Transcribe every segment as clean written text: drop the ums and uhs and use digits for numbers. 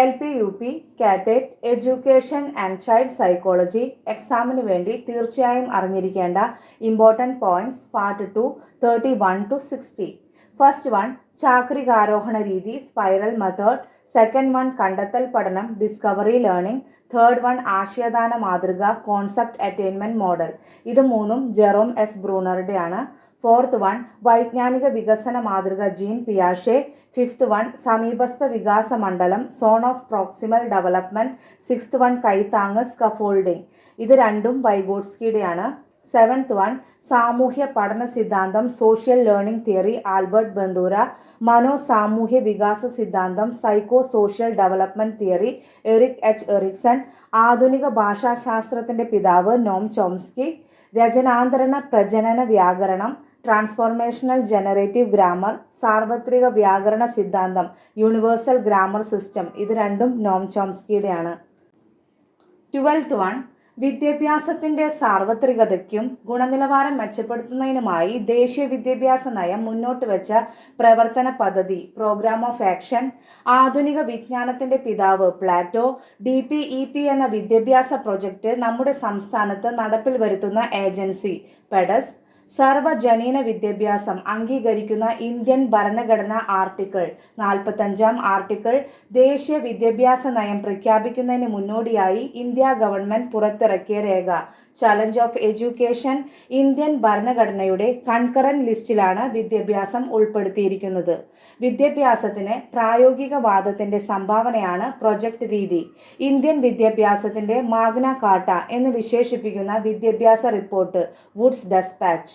LP-UP, കാറ്ററ്റ്, education and child psychology എക്സാമിന് വേണ്ടി തീർച്ചയായും അറിഞ്ഞിരിക്കേണ്ട important points part 2 31 to 60. First one ചാക്രികാരോഹണ രീതി സ്പൈറൽ മെത്തേഡ്. സെക്കൻഡ് വൺ കണ്ടെത്തൽ പഠനം ഡിസ്കവറി ലേണിംഗ്. തേർഡ് വൺ ആശയദാന മാതൃക കോൺസെപ്റ്റ് അറ്റൈൻമെൻറ്റ് മോഡൽ. ഇത് മൂന്നും ജെറോം എസ് ബ്രൂണറുടെയാണ്. ഫോർത്ത് വൺ വൈജ്ഞാനിക വികസന മാതൃക ജീൻ പിയാഷെ. ഫിഫ്ത്ത് വൺ സമീപസ്ഥ വികാസ മണ്ഡലം zone of proximal development. Sixth one കൈത്താങ് സ്കഫോൾഡിംഗ്. ഇത് രണ്ടും വൈഗോട്സ്കിയുടെയാണ്. സെവൻത്ത് വൺ സാമൂഹ്യ പഠന സിദ്ധാന്തം social learning theory Albert Bandura. മനോസാമൂഹ്യ വികാസ സിദ്ധാന്തം psycho social development theory Erik H Erikson. ആധുനിക ഭാഷാശാസ്ത്രത്തിൻ്റെ പിതാവ് നോം ചോംസ്കി. രചനാന്തരണ പ്രജനന വ്യാകരണം ട്രാൻസ്ഫോർമേഷണൽ ജനറേറ്റീവ് ഗ്രാമർ സാർവത്രിക വ്യാകരണ സിദ്ധാന്തം യൂണിവേഴ്സൽ ഗ്രാമർ സിസ്റ്റം. ഇത് രണ്ടും നോം ചോംസ്കിയുടെയാണ്. 12th വൺ വിദ്യാഭ്യാസത്തിൻ്റെ സാർവത്രികതയ്ക്കും ഗുണനിലവാരം മെച്ചപ്പെടുത്തുന്നതിനുമായി ദേശീയ വിദ്യാഭ്യാസ നയം മുന്നോട്ട് വെച്ച പ്രവർത്തന പദ്ധതി പ്രോഗ്രാം ഓഫ് ആക്ഷൻ. ആധുനിക വിജ്ഞാനത്തിൻ്റെ പിതാവ് പ്ലാറ്റോ. DPEP എന്ന വിദ്യാഭ്യാസ പ്രൊജക്റ്റ് നമ്മുടെ സംസ്ഥാനത്ത് നടപ്പിൽ വരുത്തുന്ന ഏജൻസി പെഡസ്. സർവജനീന വിദ്യാഭ്യാസം അംഗീകരിക്കുന്ന ഇന്ത്യൻ ഭരണഘടന ആർട്ടിക്കിൾ 45 ആർട്ടിക്കിൾ ദേശീയ വിദ്യാഭ്യാസ നയം പ്രഖ്യാപിക്കുന്നതിന് മുന്നോടിയായി ഇന്ത്യ ഗവൺമെൻറ് പുറത്തിറക്കിയ രേഖ ചലഞ്ച് ഓഫ് എഡ്യൂക്കേഷൻ. ഇന്ത്യൻ ഭരണഘടനയുടെ കൺകറന്റ് ലിസ്റ്റിലാണ് വിദ്യാഭ്യാസം ഉൾപ്പെടുത്തിയിരിക്കുന്നത്. വിദ്യാഭ്യാസത്തിന് പ്രായോഗികവാദത്തിൻ്റെ സംഭാവനയാണ് പ്രൊജക്ട് രീതി. ഇന്ത്യൻ വിദ്യാഭ്യാസത്തിൻ്റെ മാഗ്ന കാർട്ട എന്ന് വിശേഷിപ്പിക്കുന്ന വിദ്യാഭ്യാസ report Wood's despatch.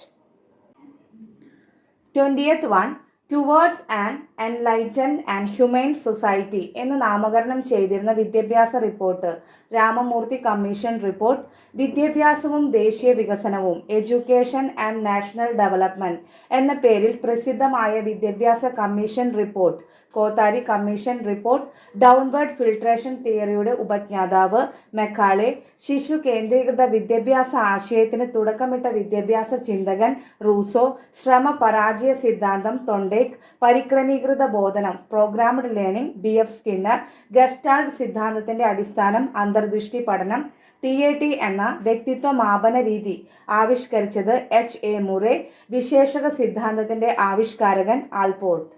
20th one towards an enlightened and humane society എന്ന് നാമകരണം ചെയ്തിരുന്ന വിദ്യാഭ്യാസ റിപ്പോർട്ട് രാമമൂർത്തി കമ്മീഷൻ റിപ്പോർട്ട്. വിദ്യാഭ്യാസവും ദേശീയ വികസനവും എഡ്യൂക്കേഷൻ ആൻഡ് നാഷണൽ ഡെവലപ്മെൻറ്റ് എന്ന പേരിൽ പ്രസിദ്ധമായ വിദ്യാഭ്യാസ commission report Kothari commission report. Downward filtration തിയറിയുടെ ഉപജ്ഞാതാവ് മെക്കാളെ. ശിശു കേന്ദ്രീകൃത വിദ്യാഭ്യാസ ആശയത്തിന് തുടക്കമിട്ട വിദ്യാഭ്യാസ ചിന്തകൻ റൂസോ. ശ്രമ പരാജയ സിദ്ധാന്തം തൊണ്ടേക്ക്. പരിക്രമീകൃത ബോധനം programmed learning BF Skinner. Gestalt സിദ്ധാന്തത്തിൻ്റെ അടിസ്ഥാനം അന്തർദൃഷ്ടി പഠനം. TAT എന്ന വ്യക്തിത്വ മാപന രീതി ആവിഷ്കരിച്ചത് HA മുറെ. വിശേഷക സിദ്ധാന്തത്തിൻ്റെ ആവിഷ്കാരകൻ ആൽപോർട്ട്.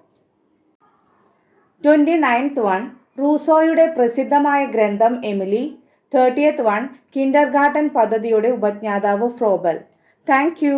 29th വൺ റൂസോയുടെ പ്രസിദ്ധമായ ഗ്രന്ഥം എമിലി. 30th വൺ കിൻഡർഗാർട്ടൻ പദ്ധതിയുടെ ഉപജ്ഞാതാവ് ഫ്രോബൽ. Thank you.